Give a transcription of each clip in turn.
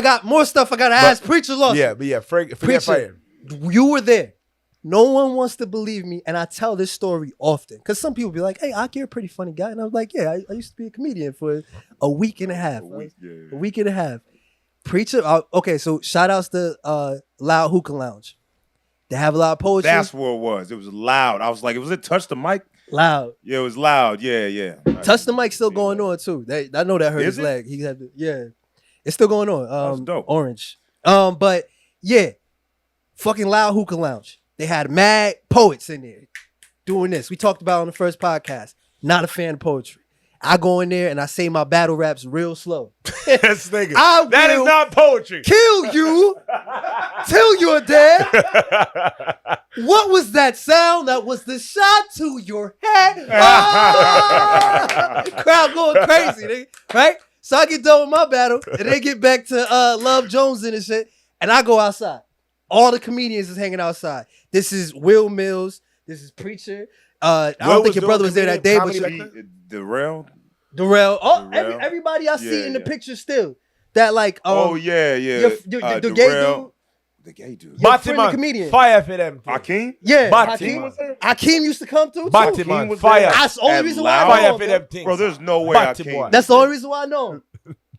I got more stuff I got to ask Preacher Lawson. Yeah, but yeah, forget Preacher, you were there. No one wants to believe me, and I tell this story often. Because some people be like, hey, Aki, you're a pretty funny guy. And I was like, yeah, I used to be a comedian for a week and a half. A week and a half. Preacher, okay, so shout outs to Loud Hookah Lounge. They have a lot of poetry. That's what it was. It was loud. I was like, was it Touch the Mic? Loud. Yeah, it was loud. Yeah. Touch the Mic still going on too. I know that hurt his leg. He had to, yeah. It's still going on. That's dope. Orange. But yeah, fucking Loud Hookah Lounge. They had mad poets in there doing this. We talked about it on the first podcast. Not a fan of poetry. I go in there and I say my battle raps real slow. This nigga. That is not poetry. Kill you till you're dead. What was that sound? That was the shot to your head. Oh! Crowd going crazy, nigga. Right? So I get done with my battle and they get back to Love Jones and shit. And I go outside. All the comedians is hanging outside. This is Will Mills. This is Preacher. I don't think your brother was there that day, but Darrell. Oh, everybody I see in the picture still. That like the gay dude. Batman, comedian. Fire for them. Hakeem? Yeah. Hakeem was there. Hakeem used to come too. Batman was fire. That's the only reason why I know fire him. For them things. Bro, there's no way Hakeem. That's the only reason why I know him.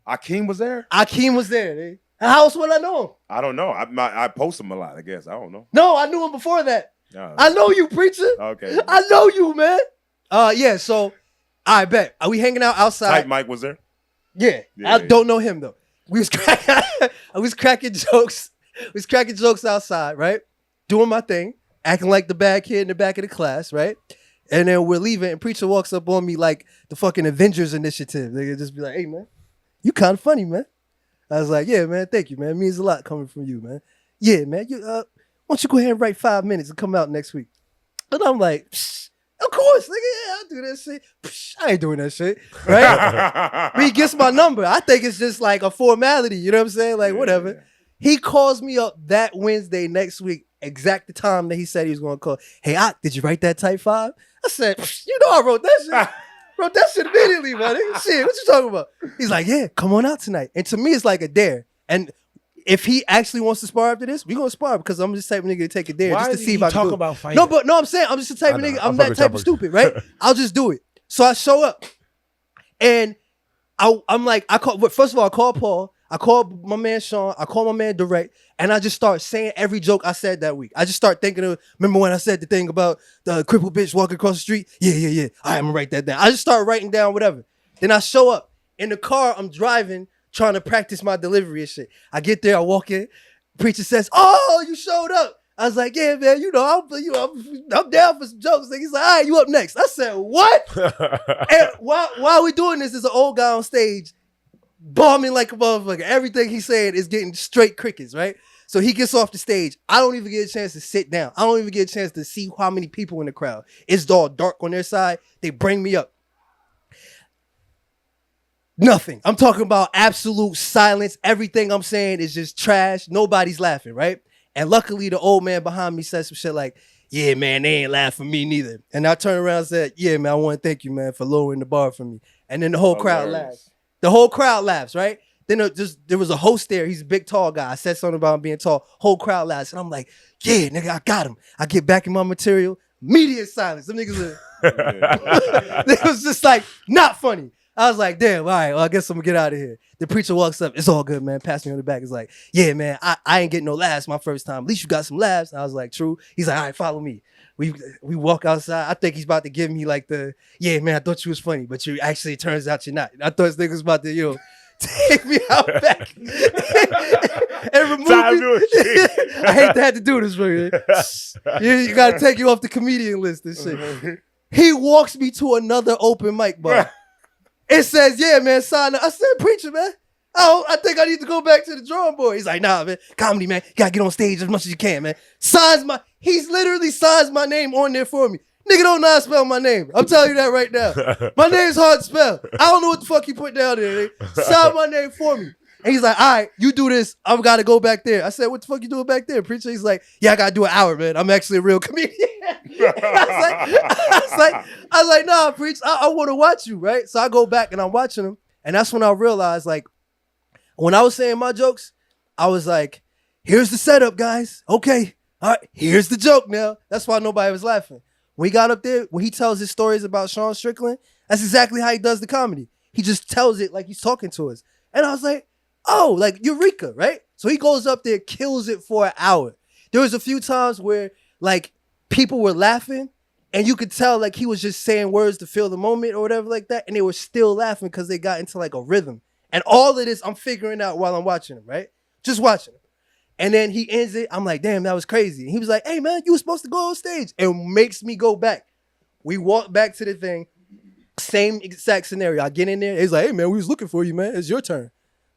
Hakeem was there? Hakeem was there. Dude. How else would I know him? I don't know. I post him a lot, I guess. I don't know. No, I knew him before that. I know you, Preacher. Okay. I know you, man. Yeah, so I bet. Are we hanging out outside? Type Mike was there? Yeah. I don't know him though. We was cracking jokes. We was cracking jokes outside, right? Doing my thing, acting like the bad kid in the back of the class, right? And then we're leaving, and Preacher walks up on me like the fucking Avengers Initiative. They just be like, hey, man, you kind of funny, man. I was like, yeah, man, thank you, man. It means a lot coming from you, man. Yeah, man, why don't you go ahead and write 5 minutes and come out next week? And I'm like, of course, nigga, yeah, I'll do that shit. I ain't doing that shit, right? But he gets my number. I think it's just like a formality, you know what I'm saying? Like, whatever. Yeah. He calls me up that Wednesday next week, exact the time that he said he was going to call. Hey, did you write that type 5? I said, you know I wrote that shit. Wrote that shit immediately, man. Shit, what you talking about? He's like, yeah, come on out tonight. And to me, it's like a dare. And if he actually wants to spar after this, we're going to spar because I'm just the type of nigga to take a dare just to see if I can do about fighting? No, I'm saying I'm just the type of nigga. I'm that type of stupid, right? I'll just do it. So I show up. And I'm like, first of all, I call Paul. I called my man Sean. I called my man Direct. And I just start saying every joke I said that week. I just start thinking of, remember when I said the thing about the crippled bitch walking across the street? Yeah. All right, I'm gonna write that down. I just start writing down whatever. Then I show up. In the car, I'm driving, trying to practice my delivery and shit. I get there, I walk in. Preacher says, oh, you showed up. I was like, yeah, man, I'm down for some jokes. He's like, all right, you up next. I said, what? And while we doing this, there's an old guy on stage bombing like a motherfucker. Everything he's saying is getting straight crickets, right? So he gets off the stage. I don't even get a chance to sit down. I don't even get a chance to see how many people in the crowd. It's all dark on their side. They bring me up. Nothing. I'm talking about absolute silence. Everything I'm saying is just trash. Nobody's laughing, right? And luckily, the old man behind me said some shit like, yeah, man, they ain't laughing at me neither. And I turned around and said, yeah, man, I want to thank you, man, for lowering the bar for me. And then the whole crowd laughs. The whole crowd laughs, right? Then there was a host there. He's a big, tall guy. I said something about him being tall. Whole crowd laughs. And I'm like, yeah, nigga, I got him. I get back in my material. Immediate silence. Them niggas were... It was just like, not funny. I was like, damn, all right, well, I guess I'm going to get out of here. The preacher walks up. It's all good, man. Pass me on the back. He's like, yeah, man, I ain't getting no laughs my first time. At least you got some laughs. And I was like, true. He's like, all right, follow me. We walk outside. I think he's about to give me like yeah, man, I thought you was funny, but you actually, it turns out you're not. I thought this nigga was about to, take me out back and remove me. I hate to have to do this for you. You got to take you off the comedian list and shit. He walks me to another open mic bar. It says, yeah, man, sign up. I said, preacher, man. Oh, I think I need to go back to the drawing board. He's like, nah, man, comedy, man. You gotta get on stage as much as you can, man. He's literally signs my name on there for me. Nigga don't know how to spell my name. I'm telling you that right now. My name's hard to spell. I don't know what the fuck he put down there. Sign my name for me. And he's like, all right, you do this. I've got to go back there. I said, what the fuck you doing back there, preacher? He's like, yeah, I got to do an hour, man. I'm actually a real comedian. I was like, nah, preach. I want to watch you, right? So I go back and I'm watching him. And that's when I realized, like, when I was saying my jokes, I was like, here's the setup, guys. Okay. All right. Here's the joke now. That's why nobody was laughing. When he got up there, when he tells his stories about Sean Strickland, that's exactly how he does the comedy. He just tells it like he's talking to us. And I was like, oh, like Eureka, right? So he goes up there, kills it for an hour. There was a few times where like people were laughing and you could tell like he was just saying words to fill the moment or whatever like that. And they were still laughing because they got into like a rhythm. And all of this I'm figuring out while I'm watching him, right? Just watching him. And then he ends it. I'm like, damn, that was crazy. And he was like, hey, man, you were supposed to go on stage. And makes me go back. We walk back to the thing. Same exact scenario. I get in there. He's like, hey, man, we was looking for you, man. It's your turn.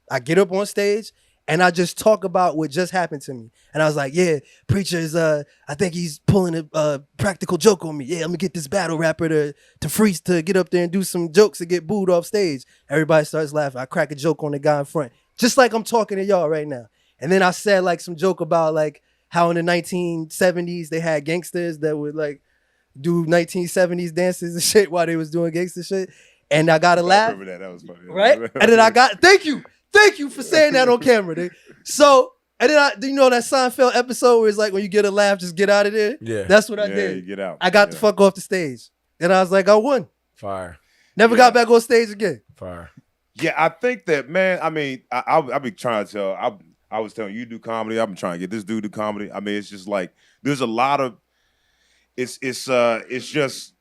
I get up on stage. And I just talk about what just happened to me. And I was like, yeah, preacher is, I think he's pulling a practical joke on me. Yeah, I'm gonna get this battle rapper to freeze, to get up there and do some jokes and get booed off stage. Everybody starts laughing. I crack a joke on the guy in front. Just like I'm talking to y'all right now. And then I said like some joke about like how in the 1970s they had gangsters that would like do 1970s dances and shit while they was doing gangster shit. And I got to laugh. I remember that. That was funny. Right? And then I got, thank you for saying that on camera, dude. So, and then you know that Seinfeld episode where it's like when you get a laugh, just get out of there? Yeah. That's what I did. You get out. I got the fuck off the stage. And I was like, I won. Fire. Never got back on stage again. Fire. Yeah, I think that, man, I mean, I've been trying to tell, I was telling you do comedy. I've been trying to get this dude to comedy. I mean, it's just like, there's a lot of, it's just,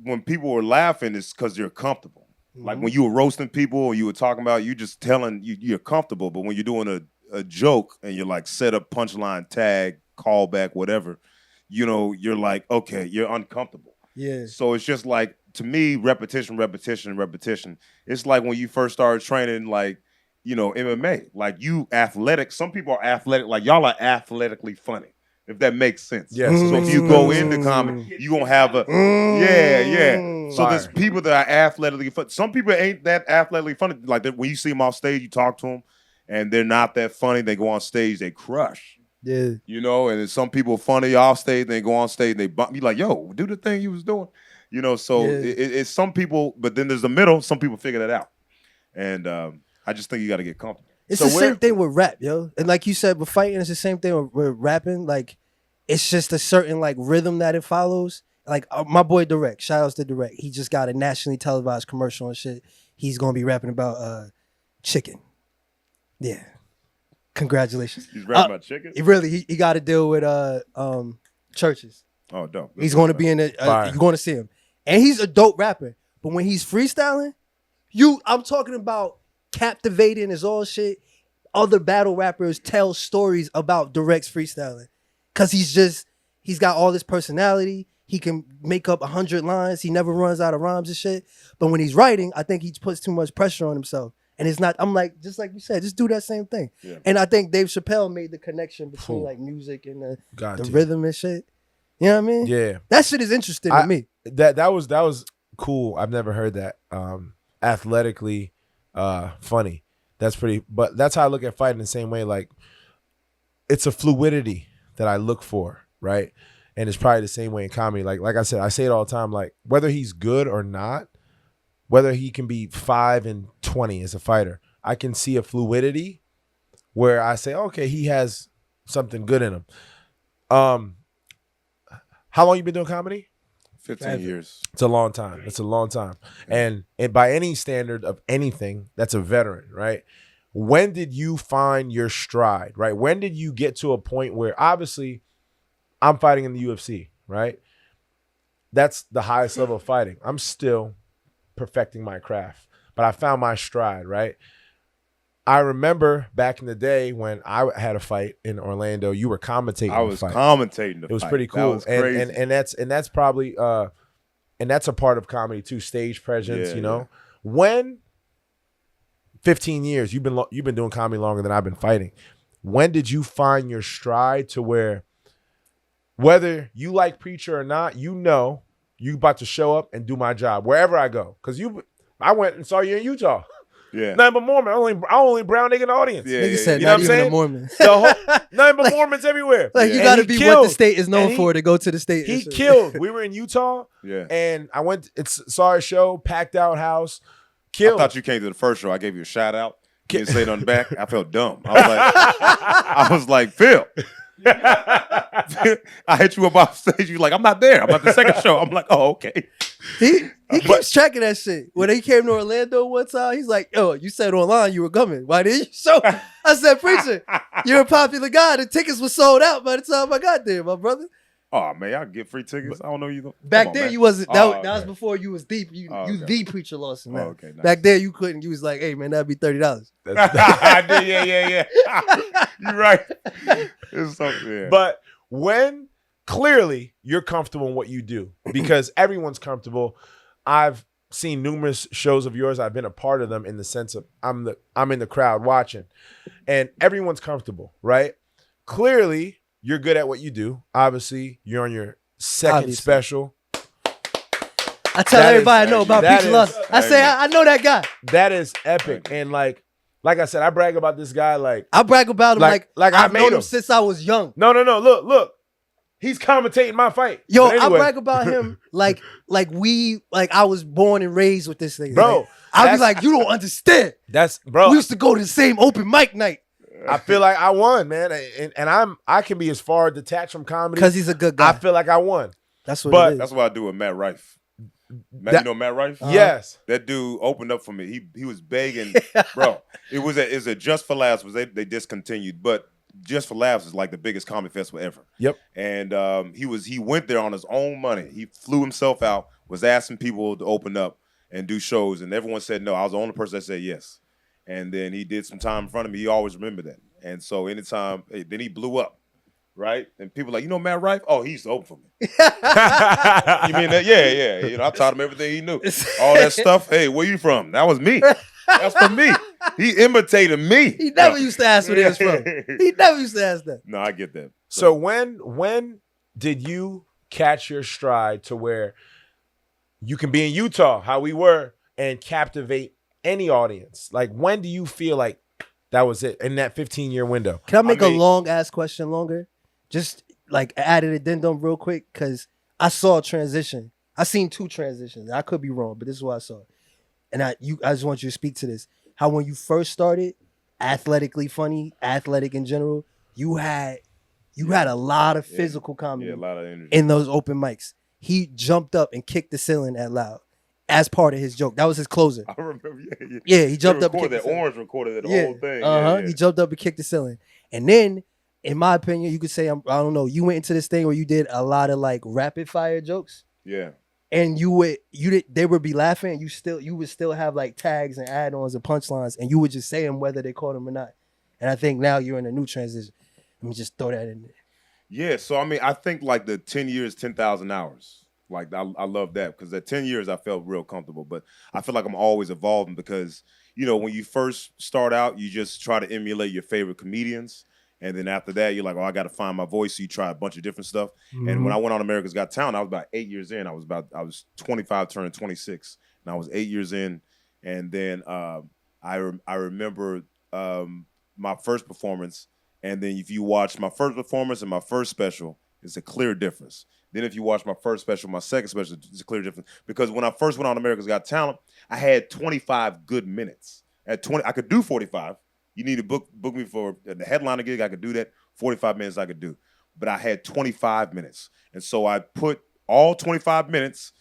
when people were laughing, it's because they're comfortable. Like when you were roasting people or you were talking about, you just telling, you're comfortable. But when you're doing a joke and you're like set up, punchline, tag, callback, whatever, you know, you're like, okay, you're uncomfortable. Yeah. So it's just like, to me, repetition. It's like when you first started training, like, you know, MMA. Like you athletic. Some people are athletic. Like y'all are athletically funny. If that makes sense. Yes. So if you go into comedy, you're going to have a, yeah. So there's people that are athletically funny. Some people ain't that athletically funny. Like that, when you see them off stage, you talk to them, and they're not that funny. They go on stage, they crush. Yeah. You know, and then some people are funny off stage, they go on stage, and they bump you like, yo, do the thing you was doing. You know, so it's some people, but then there's the middle. Some people figure that out. And I just think you got to get comfortable. It's the same thing with rap, yo. And like you said, with fighting, it's the same thing with rapping. Like, it's just a certain like rhythm that it follows. Like my boy Direct, shout outs to Direct. He just got a nationally televised commercial and shit. He's gonna be rapping about chicken. Yeah. Congratulations. He's rapping about chicken? He got to deal with churches. Oh, dope. He's going to be in it. You're going to see him. And he's a dope rapper. But when he's freestyling, I'm talking about captivating is all shit. Other battle rappers tell stories about Direct's freestyling. Because he's got all this personality. He can make up 100 lines. He never runs out of rhymes and shit. But when he's writing, I think he puts too much pressure on himself. And it's not, I'm like, just like you said, just do that same thing. Yeah. And I think Dave Chappelle made the connection between like music and the rhythm and shit. You know what I mean? Yeah. That shit is interesting to me. That was cool. I've never heard that. Athletically funny. That's pretty, but that's how I look at fighting the same way. Like, it's a fluidity that I look for, right? And it's probably the same way in comedy. Like I said, I say it all the time, like whether he's good or not, whether he can be 5 and 20 as a fighter, I can see a fluidity where I say, okay, he has something good in him. How long you been doing comedy? 15 years. It's a long time. It's a long time. And by any standard of anything, that's a veteran, right? When did you find your stride, right? When did you get to a point where, obviously, I'm fighting in the UFC, right? That's the highest level of fighting. I'm still perfecting my craft, but I found my stride, right? I remember back in the day when I had a fight in Orlando, you were commentating. I was commentating the fight. It was pretty cool. That was crazy. And that's probably and that's a part of comedy too, stage presence, you know. When 15 years, you've been doing comedy longer than I've been fighting. When did you find your stride to where whether you like Preacher or not, you know you about to show up and do my job wherever I go? Because I went and saw you in Utah. Yeah. Nothing but Mormon. Only brown nigga in the audience. Yeah, Nigga said you know not what I'm even saying? a Mormon. Nothing but Mormons everywhere. Like you got to be what the state is known for to go to the state. He killed. We were in Utah. Yeah. And I saw a show, packed out house. Killed. I thought you came to the first show. I gave you a shout out. You didn't say nothing back. I felt dumb. I was like, Phil. I hit you up off stage. You like, I'm not there. I'm at the second show. I'm like, oh, okay. He keeps tracking that shit. When he came to Orlando one time, he's like, "Yo, you said online you were coming. Why didn't you show?" I said, "Preacher, you're a popular guy. The tickets were sold out by the time I got there, my brother." Oh man, y'all get free tickets. I don't know you. Back then, man. you wasn't. That was okay. before you was deep. You okay. the preacher Lawson. Man. Okay, nice. Back then, you couldn't. You was like, "Hey man, that'd be $30." I did, yeah. You're right. It's something. Yeah. But when clearly you're comfortable in what you do, because everyone's comfortable. I've seen numerous shows of yours. I've been a part of them in the sense of I'm in the crowd watching, and everyone's comfortable, right? Clearly, you're good at what you do. Obviously, you're on your second special. I tell everybody I know about Preacher Lawson. I say I know that guy. That is epic, and like I said, I brag about this guy. Like I brag about him like I've known him since I was young. No. Look. He's commentating my fight. Yo, anyway. I brag about him like I was born and raised with this thing. Bro. Like, I was like, you don't understand. Bro. We used to go to the same open mic night. I feel like I won, man. And I can be as far detached from comedy. Because he's a good guy. I feel like I won. That's what it is. That's what I do with Matt Rife. You know Matt Rife? Yes. That dude opened up for me. He was begging, bro. It was a Just for Laughs. They discontinued, but Just for Laughs is like the biggest comedy festival ever. Yep. And he went there on his own money. He flew himself out, was asking people to open up and do shows, and everyone said no. I was the only person that said yes. And then he did some time in front of me. He always remembered that. And so anytime, then he blew up, right? And people like, Matt Rife? Oh, he used to open for me. You mean that? Yeah. I taught him everything he knew. All that stuff. Hey, where you from? That was me. That's for me. He imitated me. He never used to ask where he was from. He never used to ask that. No, I get that. So when did you catch your stride to where you can be in Utah, how we were, and captivate any audience? Like, when do you feel like that was it in that 15-year window? Can I make a long ass question longer? Just like add an addendum real quick, because I saw a transition. I seen two transitions. I could be wrong, but this is what I saw. And I just want you to speak to this. How when you first started, athletically funny, athletic in general, you had a lot of physical comedy, a lot of energy in those open mics. He jumped up and kicked the ceiling at Loud as part of his joke. That was his closer. I remember, yeah. He jumped up and kicked the ceiling. Orange recorded that whole thing. He jumped up and kicked the ceiling. And then, in my opinion, you could say, I don't know, you went into this thing where you did a lot of like rapid fire jokes. Yeah. And they would be laughing, and you would still have like tags and add-ons and punchlines, and you would just say them whether they caught them or not. And I think now you're in a new transition. Let me just throw that in there. Yeah, so I mean, I think like the 10 years, 10,000 hours. Like I love that, because at 10 years I felt real comfortable, but I feel like I'm always evolving, because when you first start out, you just try to emulate your favorite comedians. And then after that, you're like, I got to find my voice. So you try a bunch of different stuff. Mm-hmm. And when I went on America's Got Talent, I was about 8 years in. I was 25 turning 26, and I was 8 years in. And then I remember my first performance. And then if you watch my first performance and my first special, it's a clear difference. Then if you watch my first special, my second special, it's a clear difference. Because when I first went on America's Got Talent, I had 25 good minutes. At 20, I could do 45. You need to book me for the headliner gig. I could do that. 45 minutes I could do. But I had 25 minutes. And so I put all 25 minutes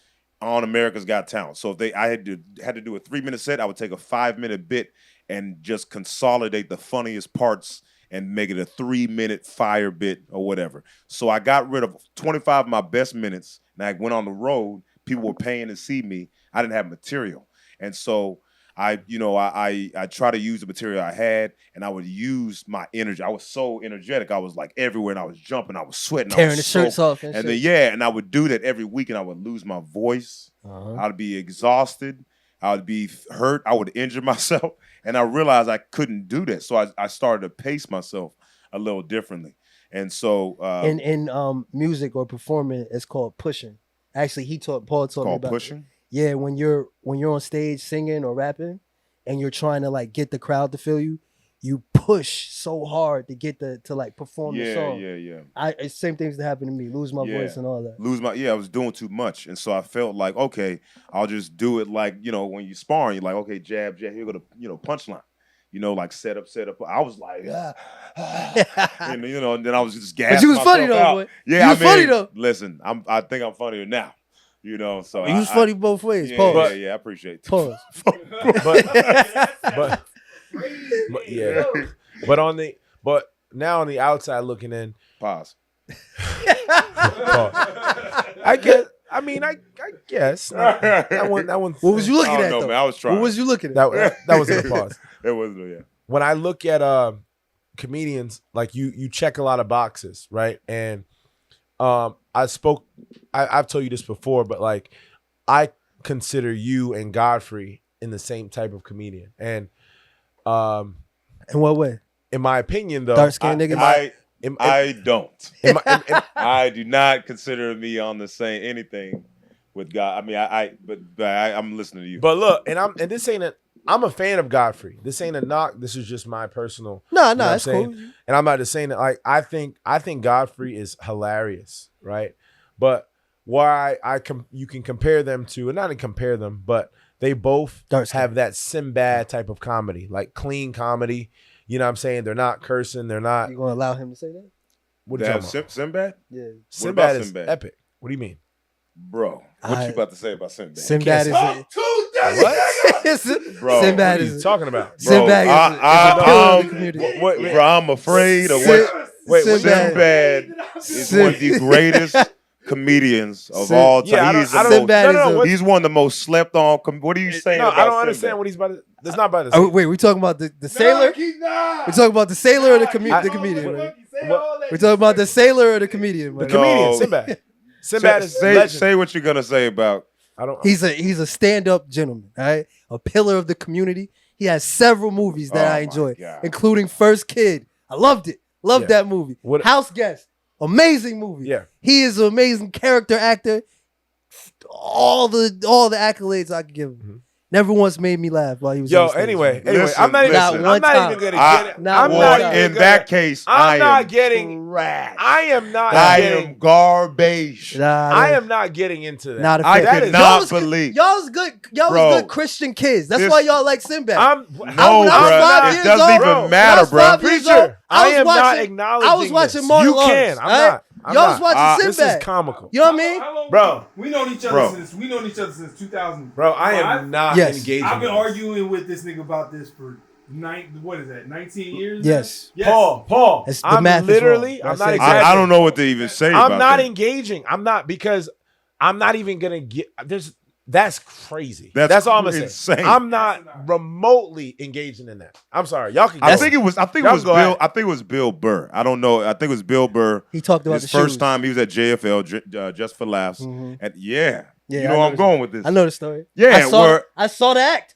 on America's Got Talent. So if I had to do a 3-minute set, I would take a 5-minute bit and just consolidate the funniest parts and make it a 3-minute fire bit or whatever. So I got rid of 25 of my best minutes, and I went on the road. People were paying to see me. I didn't have material. And so I try to use the material I had, and I would use my energy. I was so energetic. I was like everywhere, and I was jumping. I was sweating. Tearing the shirts off. And then, and I would do that every week, and I would lose my voice. Uh-huh. I'd be exhausted. I would be hurt. I would injure myself, and I realized I couldn't do that. So I started to pace myself a little differently. And so in music or performing, it's called pushing. Actually, Paul taught me about pushing. Yeah, when you're on stage singing or rapping, and you're trying to like get the crowd to feel you, you push so hard to get to like perform the song. Yeah. Same things that happened to me. Lose my voice and all that. I was doing too much, and so I felt like, okay, I'll just do it like when you sparring, you're like, okay, jab, here go the punchline. like set up. I was like, and and then I was just gasping. But you was funny though, out. boy. Yeah, you was funny though. Listen, I think I'm funnier now. So You was funny both ways. Yeah, Pause. I appreciate it. Pause. but yeah. But now on the outside looking in, Pause. I guess. I mean, I guess that one. What was you looking at? No, Though? man, I was trying. What was you looking at? That was in a pause. It wasn't. Yeah. When I look at comedians, like you check a lot of boxes, right? And I've told you this before, but like I consider you and Godfrey in the same type of comedian. And in what way? In my opinion, though, dark-skinned nigga. I don't. I do not consider me on the same anything with God. I mean, but I'm listening to you. But look, and this ain't I'm a fan of Godfrey. This ain't a knock. This is just my personal. No, it's cool. And I'm not just saying that. Like I think Godfrey is hilarious, right? But why you can compare them to, and not to compare them, but they both have that Sinbad type of comedy, like clean comedy. You know what I'm saying? They're not cursing. They're not. You gonna allow him to say that? What are you talking about? Sinbad? Yeah. Sinbad is epic. What do you mean? Bro, what you about to say about Sinbad? Sinbad is what? Bro, Sinbad what are is you talking about? Sinbad is a pillar of the community. Bro, I'm afraid of what. Wait, Sinbad is one of the greatest comedians of all time. He's one of the most slept on. What are you saying? No, about I don't understand what he's about to. That's not about to say. Wait, we talking about the sailor? We talking about the sailor or the comedian? Right? We talking about the sailor or the comedian? The comedian, Sinbad. Sinbad is say what you're gonna say about. He's a stand-up gentleman, all right? A pillar of the community. He has several movies that I enjoy, including First Kid. I loved it. Loved that movie. House Guest. Amazing movie. Yeah. He is an amazing character actor. All the accolades I could give him. Mm-hmm. Never once made me laugh while he was on stage. Anyway, listen, I'm not even gonna get it. In that case, I'm not getting trash. I am not. I am garbage. I am not getting into that. Not a I cannot believe y'all was good. Y'all was good Christian kids. That's why y'all like Sinbad. Bro. It doesn't even matter, bro. Preacher, I am not acknowledging. I was watching Martin Lawrence. You can. I'm not. Y'all was watching Sinbad. This is comical. You know what I mean? Bro, we known each other since 2000. Bro, I am not engaging. I've been arguing with this nigga about this for 19 years? Yes. Paul. I'm literally, I'm not exaggerating. I don't know what to even say about I'm not that. engaging. I'm not, because I'm not even going to get, that's crazy. That's all I'm gonna say. I'm not remotely engaging in that. I'm sorry, y'all can. I think it was Bill Burr. I don't know. I think it was Bill Burr. He talked about his first time he was at JFL, Just for Laughs, and you know where I'm going with this. I know the story. Yeah, I saw the act,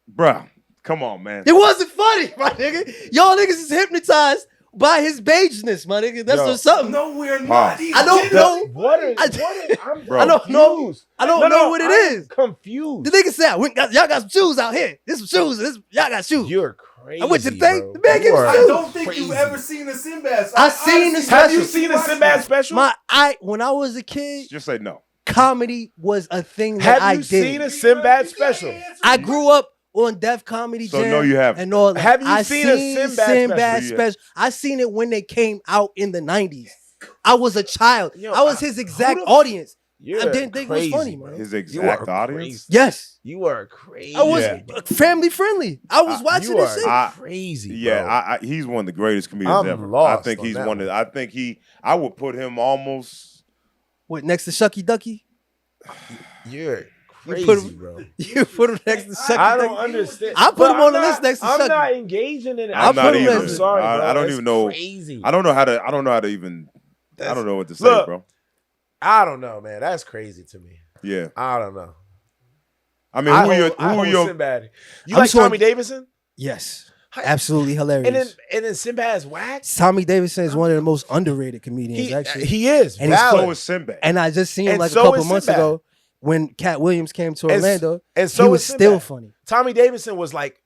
bruh. Come on, man. It wasn't funny, my nigga. Y'all niggas is hypnotized by his beigeness, my nigga. That's just something. No, we're not. I don't know. I don't know. I don't know what it is. Confused. The nigga said, "Y'all got some shoes out here. This some shoes. Y'all got shoes." You're crazy. I went to think. Bro. The man gave me shoes. I don't think you've ever seen a Sinbad. I seen the special. Have you seen a Sinbad special? When I was a kid, just say no. Comedy was a thing that I did. Have you seen a Sinbad special? I grew up on Def Comedy Jam. So no, you haven't. And all that. Have you seen a Sinbad special? I seen it when they came out in the 90s. I was a child. I was his exact audience. I didn't think it was funny, man. His exact audience? Yes. You are crazy. I was family friendly. I was watching this shit. Crazy, bro. Yeah, he's one of the greatest comedians ever. Lost I think he's one of. I would put him almost. What, next to Shucky Ducky? You're crazy, bro. You put him next to Shucky Ducky. I don't understand. I put him on the list next to Shucky. I'm not engaging in it. I'm not either. I'm sorry, bro. I don't even know. Crazy. I don't know how to even. I don't know what to say, bro. I don't know, man. That's crazy to me. Yeah. I don't know. I mean, who are your Sinbad? You like Tommy Davidson? Yes. Absolutely hilarious. And then Sinbad's whack. Tommy Davidson is one of the most underrated comedians, actually. He is. And so is Sinbad. And I just seen him like a couple months ago when Cat Williams came to Orlando. And so he was still funny. Tommy Davidson was like,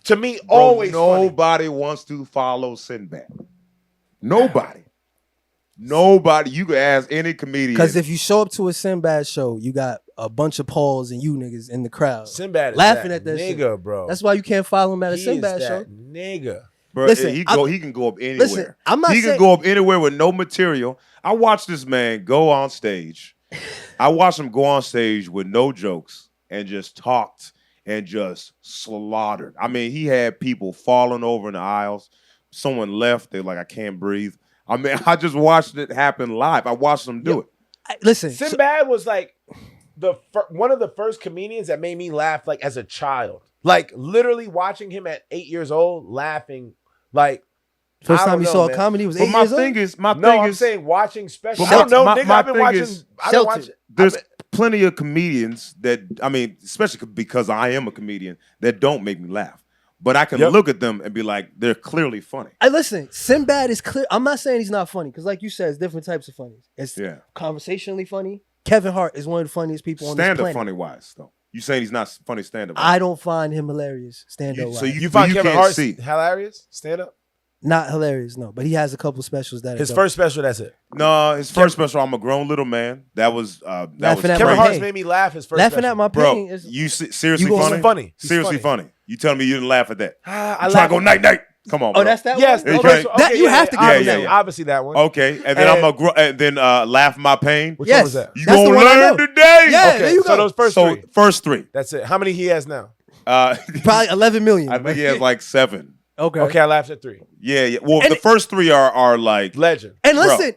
to me, always nobody wants to follow Sinbad. Nobody. You can ask any comedian. Because if you show up to a Sinbad show, you got a bunch of Pauls and you niggas in the crowd Sinbad is laughing that at that nigga, shit. bro. That's why you can't follow him at a He Sinbad is show. that nigga. Bro, Listen, he can go up anywhere. Listen, I'm not he saying can go up anywhere with no material. I watched this man go on stage. I watched him go on stage with no jokes and just talked and just slaughtered. I mean, he had people falling over in the aisles. Someone left. They're like, I can't breathe. I mean, I just watched it happen live. I watched him do it. Listen, Sinbad was like one of the first comedians that made me laugh like as a child. Like literally watching him at 8 years old, laughing like first I time don't you know, saw man. a comedy was 8 But my years old? thing is, I'm saying watching specials. But I don't know, my nigga. I've been thing watching. is, I've been watching. there's plenty of comedians that, I mean, especially because I am a comedian, that don't make me laugh. But I can look at them and be like, they're clearly funny. Listen, Sinbad is clear. I'm not saying he's not funny, because like you said, it's different types of funny. It's conversationally funny. Kevin Hart is one of the funniest people on this planet. Stand-up funny-wise, though. You saying he's not funny stand-up? I don't find him hilarious stand-up wise. So You find Kevin can't Hart see. hilarious? Stand up. Not hilarious, no. But he has a couple specials that His are dope. first special. That's it. No, his first special, I'm a Grown Little Man. That was Laughing that at was my Kevin crazy. Hart's pain. made me laugh. His first Laughing special. at my Bro, pain is you seriously You gonna- funny? funny. He's Seriously funny. funny. You telling me you didn't laugh at that? I I'm trying laugh. to go night-night. Come on, bro. Oh, that's that Yes, one? You Okay. can't- That you have to give him obviously, that one. obviously that one. Okay, and then And- then laugh my pain. Which Yes. one was that? You That's the gonna one I learn know. today? Yeah, Okay, there you so go. those first So three. first three. That's it. How many he has now? Probably 11 million. I think he has like 7. Okay. Okay, I laughed at 3. Yeah. Well, And the first 3 are like Legend. And Bro. listen,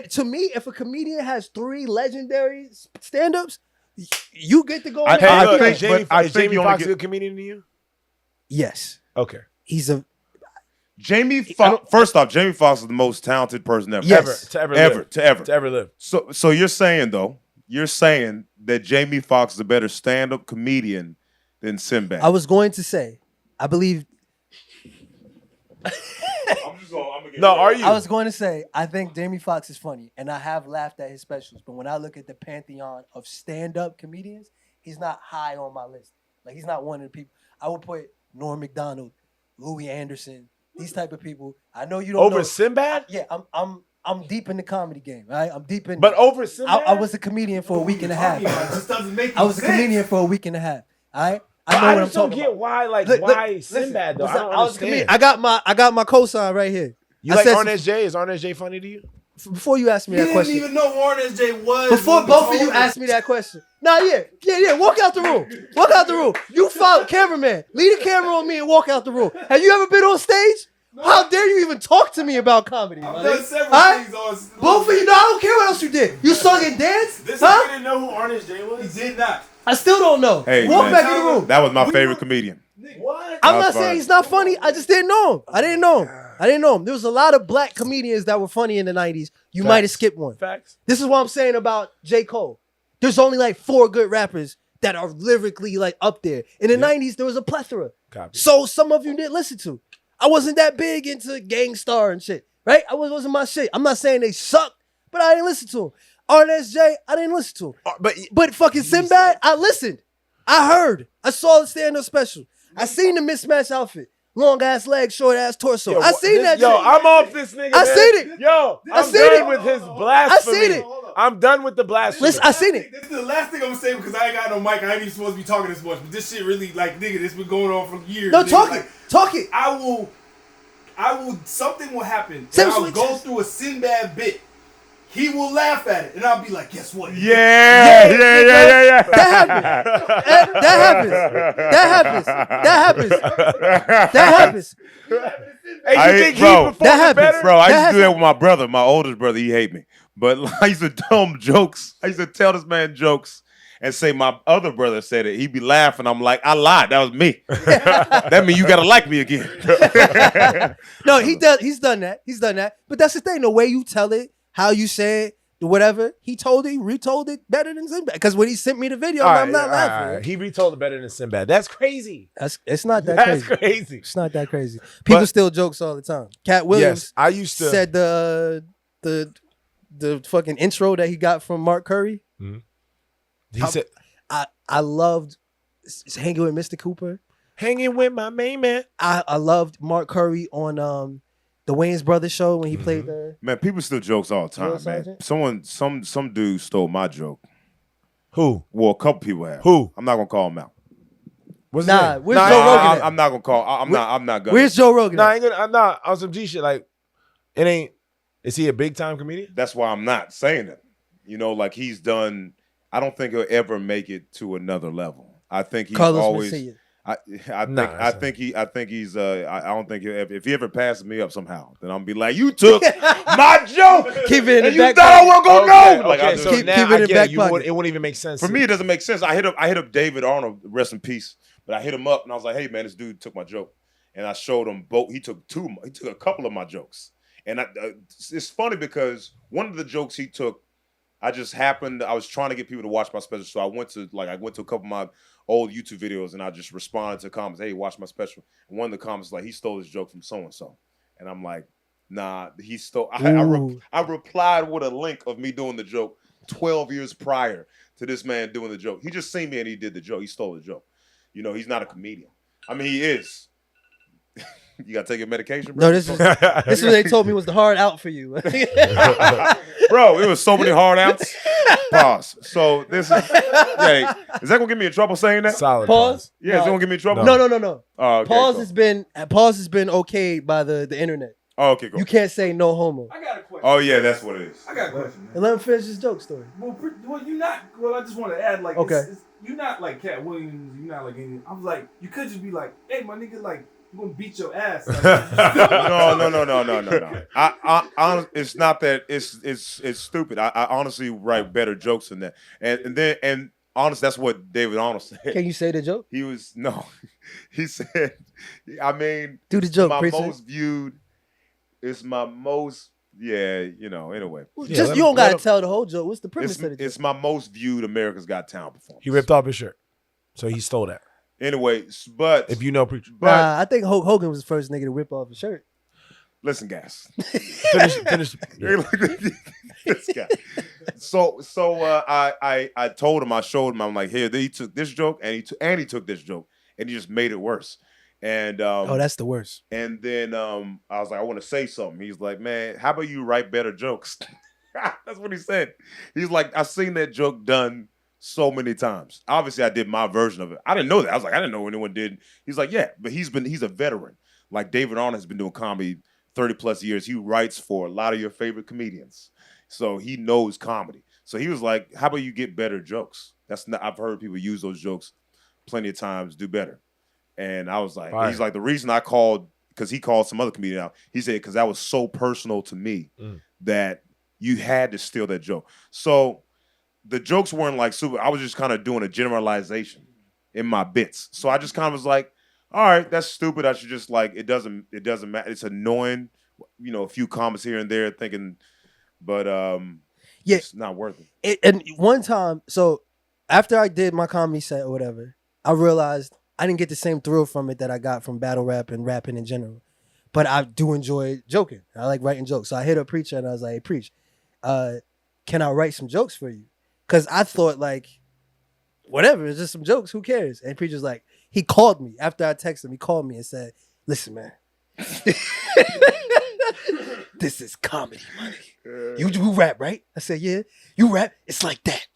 to me, if a comedian has 3 legendary stand-ups, you get to go on. Hey, Hey, look, look, think- is Jamie, but I is think Jamie you only Foxx a get- good comedian to you? Yes, Okay. he's a Jamie Foxx. First off, Jamie Foxx is the most talented person ever. Yes. To ever live. So you're saying that Jamie Foxx is a better stand-up comedian than Sinbad. I was going to say, I believe. No, are you? I was going to say, I think Jamie Foxx is funny, and I have laughed at his specials. But when I look at the pantheon of stand-up comedians, he's not high on my list. Like, he's not one of the people. I would put Norm Macdonald, Louis Anderson, these type of people. I know you don't over know. Sinbad? Yeah, I'm deep in the comedy game, right? I'm deep in. But over Sinbad? I was a comedian for a week and a half. It just doesn't make I was a sense. comedian for a week and a half. All right, I know I what I'm just don't talking get about. why, like, Look, why listen, Sinbad, though. listen, I don't was a understand. comedian. I got my cosign right here. You I like said Arnez J? Is Arnez J funny to you? before you ask me You that didn't question. even know who Arnez J was. Before when both of we you told asked me that question. Nah, yeah. Walk out the room. Walk out the room. You follow cameraman. Leave the camera on me and walk out the room. Have you ever been on stage? How dare you even talk to me about comedy? I've my done nigga? several Huh? things on. Both of you. No, I don't care what else you did. You sung and danced? This Huh? nigga didn't know who Arnez J was. He did not. I still don't know. Hey, Walk man. back in the room. That was my favorite comedian. What? I'm That's not saying fine. he's not funny. I just didn't know him. I didn't know him. There was a lot of black comedians that were funny in the 90s. You might have skipped one. Facts. This is what I'm saying about J. Cole. There's only like 4 good rappers that are lyrically like up there. In the 90s, there was a plethora. Copy. So some of you didn't listen to. I wasn't that big into Gangstar and shit, right? Wasn't my shit. I'm not saying they suck, but I didn't listen to them. Arnez J, I didn't listen to him. But fucking Sinbad, I listened. I heard. I saw the stand-up special. I seen the mismatched outfit. Long ass legs, short ass torso. Yo, I seen that Yo, shit. I'm off this nigga. I man. seen it. Yo, I I'm seen done it. with his blasphemy. I seen it. I'm done with the blasphemy. Listen, I seen it. This is the last thing I'm gonna say because I ain't got no mic. I ain't even supposed to be talking this much. But this shit really, like, nigga, this been going on for years. No, nigga. talk Like, it. Talk it. I will. Something will happen. And Simpson- I'll go through a Sinbad bit. He will laugh at it, and I'll be like, "Guess what?" Yeah. That happens. Hey, you think he bro, performed that happens. better? Bro, I That used to do has- that with my brother, my oldest brother. He hate me. But I used to tell him jokes. I used to tell this man jokes and say my other brother said it. He'd be laughing. I'm like, I lied. That was me. That means you got to like me again. No, he does. He's done that. But that's the thing. The way you tell it, how you say it, whatever, he retold it better than Sinbad. Because when he sent me the video, I'm not laughing. He retold it better than Sinbad. That's crazy. It's not that That's crazy. crazy. It's not that crazy. People But- steal jokes all the time. Cat Williams Yes, I used to. said the fucking intro that he got from Mark Curry. He said, I loved hanging with Mr. Cooper. "Hanging with my main man." I loved Mark Curry on the Wayans Brothers show when he played the Man, people steal jokes all the time, Drill man. sergeant? Some dude stole my joke. Who? Well, a couple people have. Who? I'm not gonna call them out. What's his Nah, name? where's Joe Rogan? I'm not gonna call. I'm not gonna. Where's Joe Rogan? Nah, I ain't gonna. I'm not on some G shit. Like, it ain't. Is he a big time comedian? That's why I'm not saying it. You know, like he's done. I don't think he'll ever make it to another level. I think he's Carlos always. Mencia. I think he's. I don't think he'll ever, if he ever passes me up somehow, then I'm gonna be like, you took my joke. Keep it in and the you back thought I pocket. wasn't gonna know. Like, Okay, I so just- now keep it I in get back it. pocket. It wouldn't even make sense. For me, it doesn't make sense. I hit up David Arnold, rest in peace. But I hit him up and I was like, hey man, this dude took my joke, and I showed him both. He took a couple of my jokes, and it's funny because one of the jokes he took, I was trying to get people to watch my special, so I went to a couple of my old YouTube videos and I just responded to comments, hey, watch my special. And one of the comments was like, he stole this joke from so and so, and I'm like, nah, he stole. I replied with a link of me doing the joke 12 years prior to this man doing the joke. He just seen me and he did the joke. He stole the joke. You know, he's not a comedian. I mean, he is. You gotta take your medication, bro. No, this is what they told me was the hard out for you. Bro, it was so many hard outs. Pause. So this is, yeah, is that gonna get me in trouble saying that? Solid. Pause. Yeah, is that gonna get me in trouble? No. Oh, okay, Pause cool. has been okayed by the internet. Oh, okay, cool. You can't say no homo. I got a question. Oh yeah, that's what it is. I got a question. Man. And let him finish his joke story. Well, you not. Well, I just want to add, like, Okay. you're not like Cat Williams. You're not like any. I was like, you could just be like, hey, my nigga, like, I'm gonna beat your ass. Like, No. I it's not that. It's stupid. I honestly write better jokes than that. And honestly, that's what David Arnold said. Can you say the joke? He said, I mean, Do the joke, my preacher. most viewed. It's my most. Yeah, you know. Anyway, Just you don't gotta tell the whole joke. What's the premise of the joke? it's my most viewed America's Got Talent performance. He ripped off his shirt, so he stole that. Anyway, but If you know preacher, Nah, I think Hulk Hogan was the first nigga to rip off his shirt. listen, guys. finish. This guy. So I told him, I showed him, I'm like, here, he took this joke and he took this joke and he just made it worse. And Oh, that's the worst. and then I was like, I want to say something. He's like, man, how about you write better jokes? That's what he said. He's like, I've seen that joke done so many times. Obviously, I did my version of it. I didn't know that. I was like, I didn't know anyone did. He's like, yeah, but he's a veteran. Like David Arnold has been doing comedy 30 plus years. He writes for a lot of your favorite comedians. So he knows comedy. So he was like, how about you get better jokes? I've heard people use those jokes plenty of times, do better. And I was like, Fire. he's like, the reason I called, because he called some other comedian out. He said, because that was so personal to me that you had to steal that joke. So the jokes weren't like super. I was just kind of doing a generalization in my bits. So I just kind of was like, all right, that's stupid. I should just like, it doesn't matter. It's annoying, you know, a few comments here and there thinking, but Yeah. it's not worth it. And one time, so after I did my comedy set or whatever, I realized I didn't get the same thrill from it that I got from battle rap and rapping in general. But I do enjoy joking. I like writing jokes. So I hit a preacher and I was like, hey, preach, can I write some jokes for you? Because I thought like, whatever, it's just some jokes. Who cares? And preacher's like, he called me after I texted him. He called me and said, listen, man, this is comedy money. You rap, right? I said, yeah. You rap? It's like that.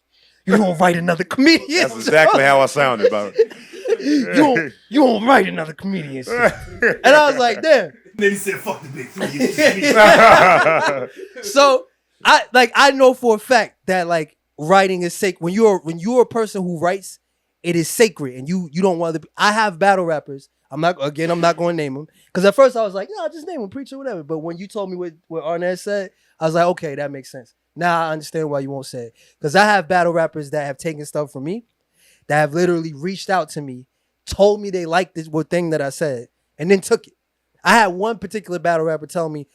You don't write another comedian. That's exactly how I sounded about it. you don't write another comedian. And I was like, damn. Then he said, fuck the big three. So I know for a fact that like writing is sacred. When you're a person who writes, it is sacred, and you don't want to. I have battle rappers. I'm not going to name them because at first I was like, no, just name them, preacher, whatever. But when you told me what Arnett said, I was like, okay, that makes sense. Now I understand why you won't say it, because I have battle rappers that have taken stuff from me, that have literally reached out to me, told me they liked this thing that I said, and then took it. I had one particular battle rapper tell me,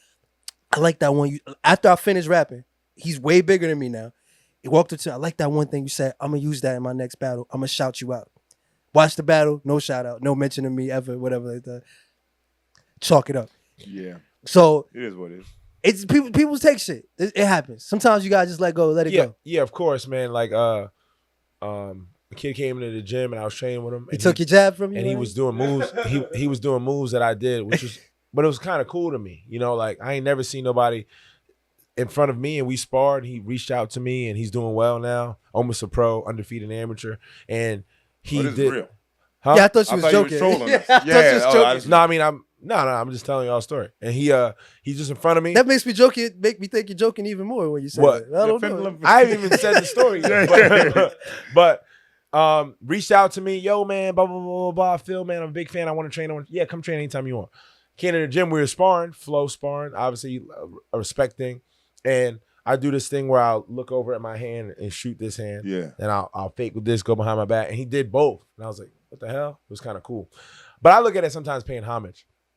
I like that one. After I finished rapping, he's way bigger than me now. He walked up to me, I like that one thing you said. I'm going to use that in my next battle. I'm going to shout you out. Watch the battle, no shout out, no mention of me ever, whatever like that. Chalk it up. Yeah. So It is what it is. it's people take shit. It happens. Sometimes you gotta just let go, let it go. Yeah, of course, man. Like, a kid came into the gym and I was training with him. He took your jab from you, and he right? was doing moves. He was doing moves that I did, which was, but it was kind of cool to me. You know, like I ain't never seen nobody. in front of me and we sparred. He reached out to me and he's doing well now. Almost a pro, undefeated amateur. And he this is did. real. Huh? Yeah, I thought you was thought you was joking. trolling us. I thought you was Yeah, joking. No, I mean I'm just telling y'all a story. And he's just in front of me. That makes me joke. It make me think you're joking even more when you say What? that. I don't know. I haven't even said the story yet. But reached out to me, yo man, blah blah blah blah blah. Phil, man, I'm a big fan. I want to train. Yeah, come train anytime you want. Came to the gym. We were sparring, flow sparring, obviously a respect thing. And I do this thing where I'll look over at my hand and shoot this hand. Yeah. And I'll fake with this, go behind my back. And he did both. And I was like, what the hell? It was kind of cool. But I look at it sometimes paying homage.